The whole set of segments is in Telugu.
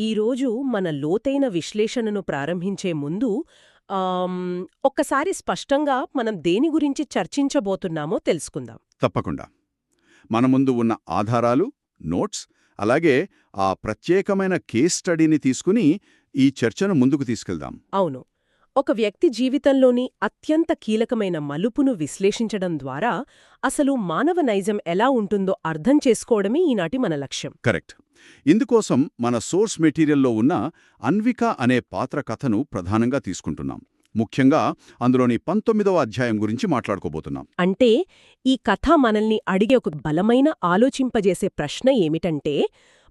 ఈరోజు మన లోతైన విశ్లేషణను ప్రారంభించే ముందు ఆమ్, ఒక్కసారి స్పష్టంగా మనం దేని గురించి చర్చించబోతున్నామో తెలుసుకుందాం. తప్పకుండా. మన ముందు ఉన్న ఆధారాలు, నోట్స్, అలాగే ఆ ప్రత్యేకమైన కేస్ స్టడీని తీసుకుని ఈ చర్చను ముందుకు తీసుకెళ్దాం. అవును, ఒక వ్యక్తి జీవితంలోని అత్యంత కీలకమైన మలుపును విశ్లేషించడం ద్వారా అసలు మానవ నైజం ఎలా ఉంటుందో అర్థం చేసుకోవడమే ఈనాటి మన లక్ష్యం. కరెక్ట్. ఇందుకోసం మన సోర్స్ మెటీరియల్లో ఉన్న అన్విక అనే పాత్ర కథను ప్రధానంగా తీసుకుంటున్నాం. ముఖ్యంగా అందులోని 19వ అధ్యాయం గురించి మాట్లాడుకోబోతున్నాం. అంటే ఈ కథ మనల్ని అడిగే ఒక బలమైన ఆలోచింపజేసే ప్రశ్న ఏమిటంటే,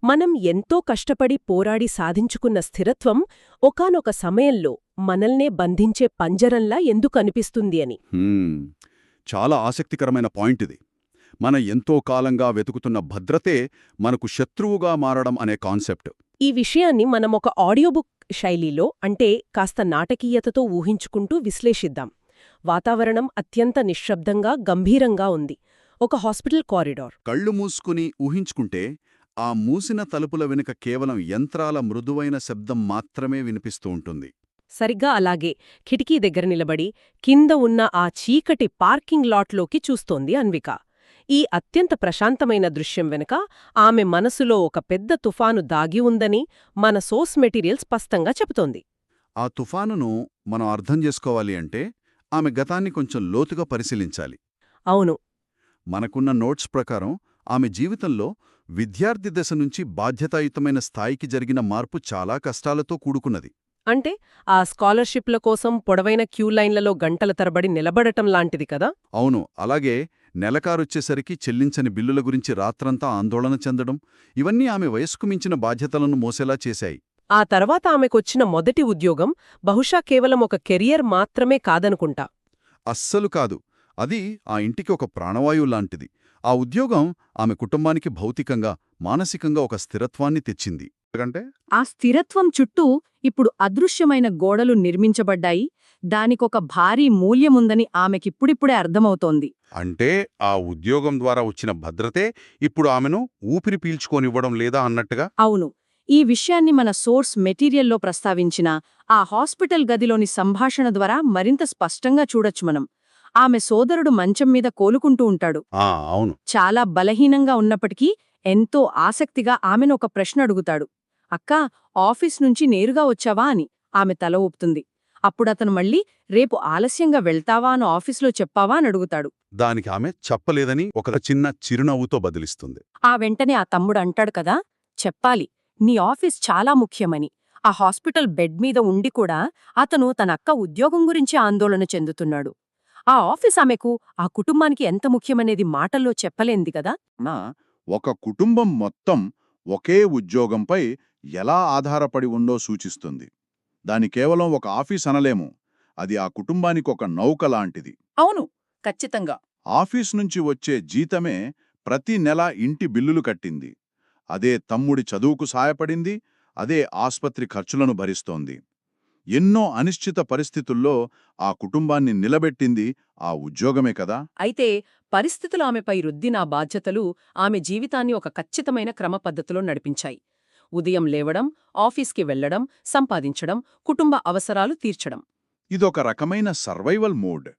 మనం ఎంతో కష్టపడి పోరాడి సాధించుకున్న స్థిరత్వం ఒకానొక సమయంలో మనల్నే బంధించే పంజరంలా ఎందుకనిపిస్తుంది అని. చాలా ఆసక్తికరమైన పాయింట్ ఇది. మన ఎంతో కాలంగా వెతుకుతున్న భద్రతే మనకు శత్రువుగా మారడం అనే కాన్సెప్ట్. ఈ విషయాన్ని మనం ఒక ఆడియోబుక్ శైలిలో, అంటే కాస్త నాటకీయతతో ఊహించుకుంటూ విశ్లేషిద్దాం. వాతావరణం అత్యంత నిశ్శబ్దంగా, గంభీరంగా ఉంది. ఒక హాస్పిటల్ కారిడార్. కళ్ళు మూసుకుని ఊహించుకుంటే ఆ మూసిన తలుపుల వెనుక కేవలం యంత్రాల మృదువైన శబ్దం మాత్రమే వినిపిస్తూ ఉంటుంది. సరిగ్గా అలాగే కిటికీ దగ్గర నిలబడి కింద ఉన్న ఆ చీకటి పార్కింగ్ లాట్లోకి చూస్తోంది అన్విక. ఈ అత్యంత ప్రశాంతమైన దృశ్యం వెనుక ఆమె మనసులో ఒక పెద్ద తుఫాను దాగి ఉందని మన సోర్స్ మెటీరియల్ స్పష్టంగా చెబుతోంది. ఆ తుఫానును మనం అర్థం చేసుకోవాలి అంటే ఆమె గతాన్ని కొంచెం లోతుగా పరిశీలించాలి. అవును. మనకున్న నోట్స్ ప్రకారం ఆమె జీవితంలో విద్యార్థి దశ నుంచి బాధ్యతాయుతమైన స్థాయికి జరిగిన మార్పు చాలా కష్టాలతో కూడుకున్నది. అంటే ఆ స్కాలర్షిప్ల కోసం పొడవైన క్యూ లైన్లలో గంటల తరబడి నిలబడటం లాంటిది కదా. అవును. అలాగే నెలకారొచ్చేసరికి చెల్లించని బిల్లుల గురించి రాత్రంతా ఆందోళన చెందడం, ఇవన్నీ ఆమె వయస్సుకు మించిన బాధ్యతలను మోసేలా చేశాయి. ఆ తర్వాత ఆమెకొచ్చిన మొదటి ఉద్యోగం బహుశా కేవలం ఒక కెరియర్ మాత్రమే కాదనుకుంటా. అస్సలు కాదు. అది ఆ ఇంటికి ఒక ప్రాణవాయువు లాంటిది. ఆ ఉద్యోగం ఆమె కుటుంబానికి భౌతికంగా, మానసికంగా ఒక స్థిరత్వాన్ని తెచ్చింది. ఎందుకంటే ఆ స్థిరత్వం చుట్టూ ఇప్పుడు అదృశ్యమైన గోడలు నిర్మించబడ్డాయి. దానికొక భారీ మూల్యముందని ఆమెకిప్పుడిప్పుడే అర్థమవుతోంది. అంటే ఆ ఉద్యోగం ద్వారా వచ్చిన భద్రతే ఇప్పుడు ఆమెను ఊపిరి పీల్చుకోనివ్వడం లేదా అన్నట్టుగా. అవును. ఈ విషయాన్ని మన సోర్స్ మెటీరియల్లో ప్రస్తావించిన ఆ హాస్పిటల్ గదిలోని సంభాషణ ద్వారా మరింత స్పష్టంగా చూడొచ్చు మనం. ఆమె సోదరుడు మంచం మీద కోలుకుంటూ ఉంటాడు. అవును. చాలా బలహీనంగా ఉన్నప్పటికీ ఎంతో ఆసక్తిగా ఆమెను ఒక ప్రశ్న అడుగుతాడు. అక్కా, ఆఫీస్ నుంచి నేరుగా వచ్చావా అని. ఆమె తల ఊపుతుంది. అప్పుడతను మళ్ళీ, రేపు ఆలస్యంగా వెళ్తావా అని ఆఫీసులో చెప్పావా అని అడుగుతాడు. దానికి ఆమె చెప్పలేదని ఒక చిన్న చిరునవ్వుతో బదిలిస్తుంది. ఆ వెంటనే ఆ తమ్ముడు అంటాడు కదా, చెప్పాలి, నీ ఆఫీస్ చాలా ముఖ్యమని. ఆ హాస్పిటల్ బెడ్ మీద ఉండి కూడా అతను తన అక్క ఉద్యోగం గురించి ఆందోళన చెందుతున్నాడు. ఆ ఆఫీస్ ఆమెకు, ఆ కుటుంబానికి ఎంత ముఖ్యమనేది మాటల్లో చెప్పలేంది కదా. ఒక కుటుంబం మొత్తం ఒకే ఉద్యోగంపై ఎలా ఆధారపడి ఉందో సూచిస్తుంది. దాని కేవలం ఒక ఆఫీస్ అనలేము. అది ఆ కుటుంబానికి ఒక నౌక లాంటిది. అవును, ఖచ్చితంగా. ఆఫీస్ నుంచి వచ్చే జీతమే ప్రతి నెల ఇంటి బిల్లులు కట్టింది. అదే తమ్ముడి చదువుకు సాయపడింది. అదే ఆస్పత్రి ఖర్చులను భరిస్తోంది. ఎన్నో అనిశ్చిత పరిస్థితుల్లో ఆ కుటుంబాన్ని నిలబెట్టింది ఆ ఉద్యోగమే కదా. అయితే పరిస్థితులు ఆమెపై రుద్దిన బాధ్యతలు ఆమె జీవితాన్ని ఒక ఖచ్చితమైన క్రమపద్ధతిలో నడిపించాయి. ఉదయం లేవడం, ఆఫీస్కి వెళ్లడం, సంపాదించడం, కుటుంబ అవసరాలు తీర్చడం. ఇదొక రకమైన సర్వైవల్ మోడ్.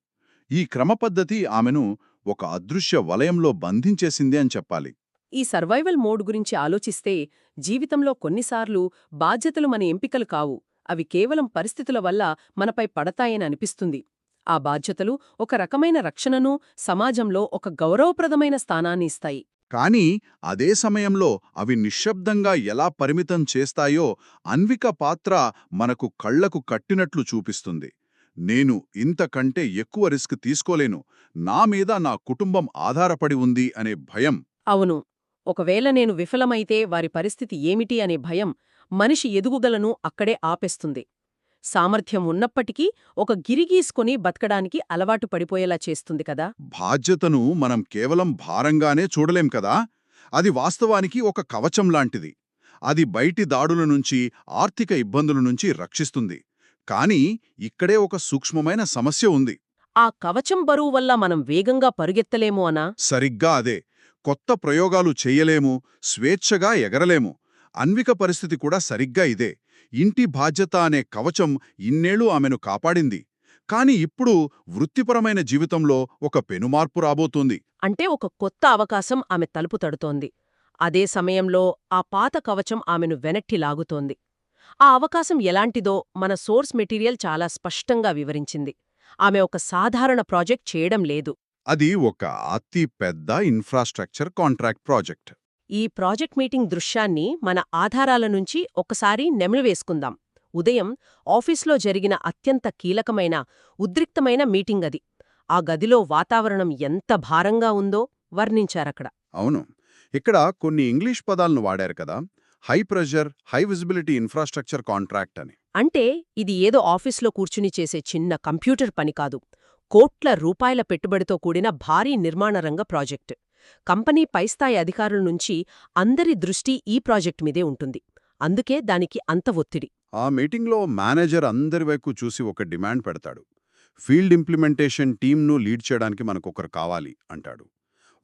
ఈ క్రమపద్ధతి ఆమెను ఒక అదృశ్య వలయంలో బంధించేసింది అని చెప్పాలి. ఈ సర్వైవల్ మోడ్ గురించి ఆలోచిస్తే, జీవితంలో కొన్నిసార్లు బాధ్యతలు మన ఎంపికలు కావు, అవి కేవలం పరిస్థితుల వల్ల మనపై పడతాయని అనిపిస్తుంది. ఆ బాధ్యతలు ఒక రకమైన రక్షణను, సమాజంలో ఒక గౌరవప్రదమైన స్థానాన్ని ఇస్తాయి. కానీ అదే సమయంలో అవి నిశ్శబ్దంగా ఎలా పరిమితం చేస్తాయో అన్విక పాత్ర మనకు కళ్లకు కట్టినట్లు చూపిస్తుంది. నేను ఇంతకంటే ఎక్కువ రిస్క్ తీసుకోలేను, నా మీద నా కుటుంబం ఆధారపడి ఉంది అనే భయం. అవును. ఒకవేళ నేను విఫలమైతే వారి పరిస్థితి ఏమిటి అనే భయం మనిషి ఎదుగుదలను అక్కడే ఆపేస్తుంది. సామర్థ్యం ఉన్నప్పటికీ ఒక గిరిగీసుకొని బతకడానికి అలవాటు పడిపోయేలా చేస్తుంది కదా. బాధ్యతను మనం కేవలం భారంగానే చూడలేం కదా. అది వాస్తవానికి ఒక కవచం లాంటిది. అది బయటి దాడుల నుంచి, ఆర్థిక ఇబ్బందుల నుంచి రక్షిస్తుంది. కానీ ఇక్కడే ఒక సూక్ష్మమైన సమస్య ఉంది. ఆ కవచం బరువు వల్ల మనం వేగంగా పరుగెత్తలేము అనా? సరిగ్గా అదే. కొత్త ప్రయోగాలు చెయ్యలేము, స్వేచ్ఛగా ఎగరలేము. అన్విక పరిస్థితి కూడా సరిగ్గా ఇదే. ఇంటి బాధ్యత అనే కవచం ఇన్నేళ్లు ఆమెను కాపాడింది. కాని ఇప్పుడు వృత్తిపరమైన జీవితంలో ఒక పెనుమార్పు రాబోతోంది. అంటే ఒక కొత్త అవకాశం ఆమె తలుపు తడుతోంది. అదే సమయంలో ఆ పాత కవచం ఆమెను వెనక్కి లాగుతోంది. ఆ అవకాశం ఎలాంటిదో మన సోర్స్ మెటీరియల్ చాలా స్పష్టంగా వివరించింది. ఆమె ఒక సాధారణ ప్రాజెక్ట్ చేయడం లేదు. అది ఒక అతి పెద్ద ఇన్ఫ్రాస్ట్రక్చర్ కాంట్రాక్ట్ ప్రాజెక్ట్. ఈ ప్రాజెక్ట్ మీటింగ్ దృశ్యాన్ని మన ఆధారాల నుంచి ఒకసారి నెమలివేసుకుందాం. ఉదయం ఆఫీస్లో జరిగిన అత్యంత కీలకమైన, ఉద్రిక్తమైన మీటింగ్ అది. ఆ గదిలో వాతావరణం ఎంత భారంగా ఉందో వర్ణించారక్కడ. అవును, ఇక్కడ కొన్ని ఇంగ్లీష్ పదాలను వాడారు కదా. High pressure, high visibility infrastructure contract అని. అంటే ఇది ఏదో ఆఫీస్లో కూర్చుని చేసే చిన్న కంప్యూటర్ పని కాదు. కోట్ల రూపాయల పెట్టుబడితో కూడిన భారీ నిర్మాణ రంగ ప్రాజెక్టు. కంపెనీ పైస్థాయి అధికారుల నుంచి అందరి దృష్టి ఈ ప్రాజెక్టు మీదే ఉంటుంది. అందుకే దానికి అంత ఒత్తిడి. ఆ మీటింగ్లో మేనేజర్ అందరి వైపు చూసి ఒక డిమాండ్ పెడతాడు. ఫీల్డ్ ఇంప్లిమెంటేషన్ టీంను లీడ్ చేయడానికి మనకొకరు కావాలి అంటాడు.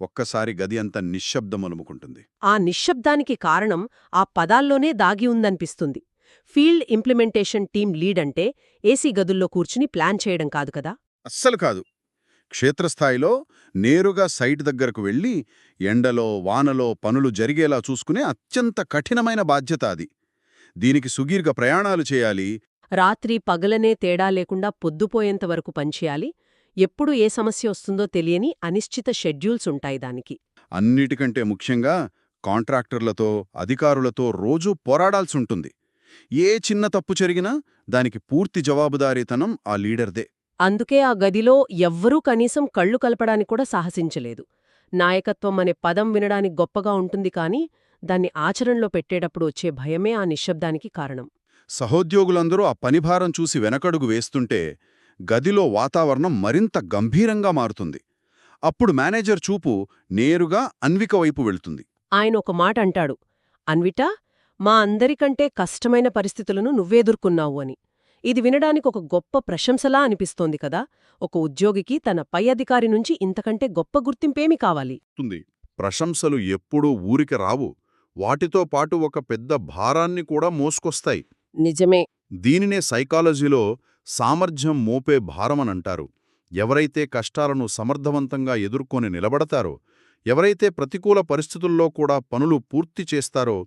ఒక్కసారి గది అంత నిశ్శబ్దమలుముకుంటుంది. ఆ నిశ్శబ్దానికి కారణం ఆ పదాల్లోనే దాగి ఉందనిపిస్తుంది. ఫీల్డ్ ఇంప్లిమెంటేషన్ టీం లీడ్ అంటే ఏసీ గదుల్లో కూర్చుని ప్లాన్ చేయడం కాదు కదా. అస్సలు కాదు. క్షేత్రస్థాయిలో నేరుగా సైట్ దగ్గరకు వెళ్లి ఎండలో వానలో పనులు జరిగేలా చూసుకునే అత్యంత కఠినమైన బాధ్యత అది. దీనికి సుదీర్ఘ ప్రయాణాలు చేయాలి. రాత్రి పగలనే తేడా లేకుండా పొద్దుపోయేంతవరకు పనిచేయాలి. ఎప్పుడు ఏ సమస్య వస్తుందో తెలియని అనిశ్చిత షెడ్యూల్స్ ఉంటాయి దానికి. అన్నిటికంటే ముఖ్యంగా కాంట్రాక్టర్లతో, అధికారులతో రోజూ పోరాడాల్సుంటుంది. ఏ చిన్న తప్పు జరిగినా దానికి పూర్తి జవాబుదారీతనం ఆ లీడర్దే. అందుకే ఆ గదిలో ఎవ్వరూ కనీసం కళ్ళు కలపడానికి కూడా సాహసించలేదు. నాయకత్వం అనే పదం వినడానికి గొప్పగా ఉంటుంది కానీ దాన్ని ఆచరణలో పెట్టేటప్పుడు వచ్చే భయమే ఆ నిశ్శబ్దానికి కారణం. సహోద్యోగులందరూ ఆ పనిభారం చూసి వెనకడుగు వేస్తుంటే గదిలో వాతావరణం మరింత గంభీరంగా మారుతుంది. అప్పుడు మేనేజర్ చూపు నేరుగా అన్విక వైపు వెళ్తుంది. ఆయన ఒక మాట అంటాడు, అన్విటా, మా అందరికంటే కష్టమైన పరిస్థితులను నువ్వెదుర్కొన్నావు అని. ఇది వినడానికి ఒక గొప్ప ప్రశంసలా అనిపిస్తోంది కదా. ఒక ఉద్యోగికి తన పై అధికారి నుంచి ఇంతకంటే గొప్ప గుర్తింపేమి కావాలి? ప్రశంసలు ఎప్పుడూ ఊరికి రావు. వాటితో పాటు ఒక పెద్ద భారాన్ని కూడా మోసుకొస్తాయి. నిజమే. దీనినే సైకాలజీలో సామర్థ్యం మోపే భారమనంటారు. ఎవరైతే కష్టాలను సమర్థవంతంగా ఎదుర్కొని నిలబడతారో, ఎవరైతే ప్రతికూల పరిస్థితుల్లో కూడా పనులు పూర్తి చేస్తారో,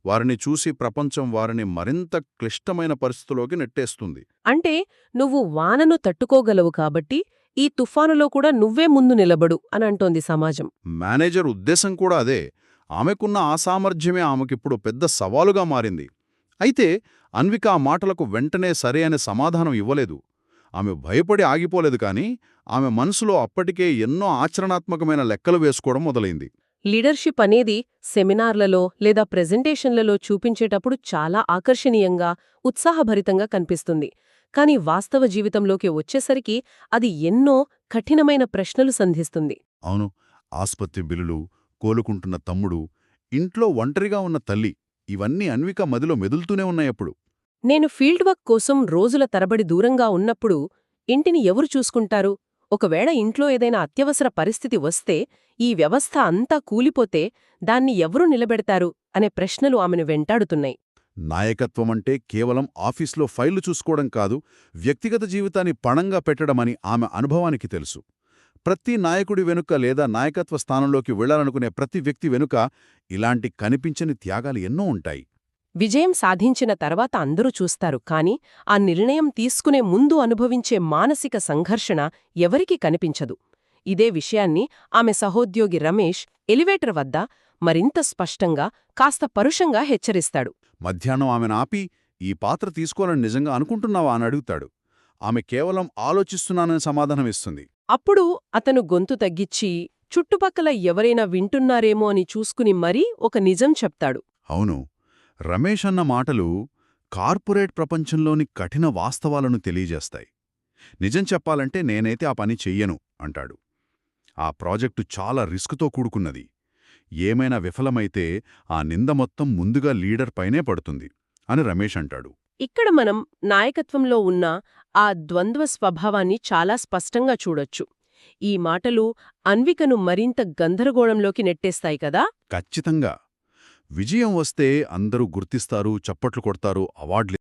వారిని చూసి ప్రపంచం వారిని మరింత క్లిష్టమైన పరిస్థితుల్లోకి నెట్టేస్తుంది. అంటే నువ్వు వానను తట్టుకోగలవు కాబట్టి ఈ తుఫానులో కూడా నువ్వే ముందు నిలబడు అని అంటోంది సమాజం. మేనేజర్ ఉద్దేశం కూడా అదే. ఆమెకున్న ఆ సామర్థ్యమే ఆమెకిప్పుడు పెద్ద సవాలుగా మారింది. అయితే అన్విక ఆ మాటలకు వెంటనే సరే అనే సమాధానం ఇవ్వలేదు. ఆమె భయపడి ఆగిపోలేదు కానీ ఆమె మనసులో అప్పటికే ఎన్నో ఆచరణాత్మకమైన లెక్కలు వేసుకోవడం మొదలైంది. లీడర్షిప్ అనేది సెమినార్లలో లేదా ప్రెజెంటేషన్లలో చూపించేటప్పుడు చాలా ఆకర్షణీయంగా, ఉత్సాహభరితంగా కనిపిస్తుంది. కానీ వాస్తవ జీవితంలోకి వచ్చేసరికి అది ఎన్నో కఠినమైన ప్రశ్నలు సంధిస్తుంది. అవును, ఆస్పత్రి బిల్లులు, కోలుకుంటున్న తమ్ముడు, ఇంట్లో ఒంటరిగా ఉన్న తల్లి, ఇవన్నీ అన్విక మదిలో మెదులుతూనే ఉన్నాయప్పుడు. నేను ఫీల్డ్ వర్క్ కోసం రోజుల తరబడి దూరంగా ఉన్నప్పుడు ఇంటిని ఎవరు చూసుకుంటారు? ఒకవేళ ఇంట్లో ఏదైనా అత్యవసర పరిస్థితి వస్తే, ఈ వ్యవస్థ అంతా కూలిపోతే దాన్ని ఎవరు నిలబెడతారు అనే ప్రశ్నలు ఆమెను వెంటాడుతున్నాయి. నాయకత్వమంటే కేవలం ఆఫీస్లో ఫైళ్లు చూసుకోవడం కాదు, వ్యక్తిగత జీవితాన్ని పణంగా పెట్టడమని ఆమె అనుభవానికి తెలుసు. ప్రతి నాయకుడి వెనుక లేదా నాయకత్వ స్థానంలోకి వెళ్లాలనుకునే ప్రతి వ్యక్తి వెనుక ఇలాంటి కనిపించని త్యాగాలు ఎన్నో ఉంటాయి. విజయం సాధించిన తర్వాత అందరూ చూస్తారు, కానీ ఆ నిర్ణయం తీసుకునే ముందు అనుభవించే మానసిక సంఘర్షణ ఎవరికీ కనిపించదు. ఇదే విషయాన్ని ఆమె సహోద్యోగి రమేష్ ఎలివేటర్ వద్ద మరింత స్పష్టంగా, కాస్త పరుషంగా హెచ్చరిస్తాడు. మధ్యాహ్నం ఆమెను ఆపి, ఈ పాత్ర తీసుకోవాలని నిజంగా అనుకుంటున్నావా అని అడుగుతాడు. ఆమె కేవలం ఆలోచిస్తున్నానని సమాధానమిస్తుంది. అప్పుడు అతను గొంతు తగ్గించి, చుట్టుపక్కల ఎవరైనా వింటున్నారేమో అని చూసుకుని మరీ ఒక నిజం చెప్తాడు. అవును, రమేష్ అన్న మాటలు కార్పొరేట్ ప్రపంచంలోని కఠిన వాస్తవాలను తెలియజేస్తాయి. నిజం చెప్పాలంటే నేనైతే ఆ పని చెయ్యను అంటాడు. ఆ ప్రాజెక్టు చాలా రిస్కుతో కూడుకున్నది. ఏమైనా విఫలమైతే ఆ నింద మొత్తం ముందుగా లీడర్ పైనే పడుతుంది అని రమేష్ అంటాడు. ఇక్కడ మనం నాయకత్వంలో ఉన్న ఆ ద్వంద్వ స్వభావాన్ని చాలా స్పష్టంగా చూడొచ్చు. ఈ మాటలు అన్వికను మరింత గందరగోళంలోకి నెట్టేస్తాయి కదా. ఖచ్చితంగా. విజయం వస్తే అందరూ గుర్తిస్తారు, చప్పట్లు కొడతారు, అవార్డులు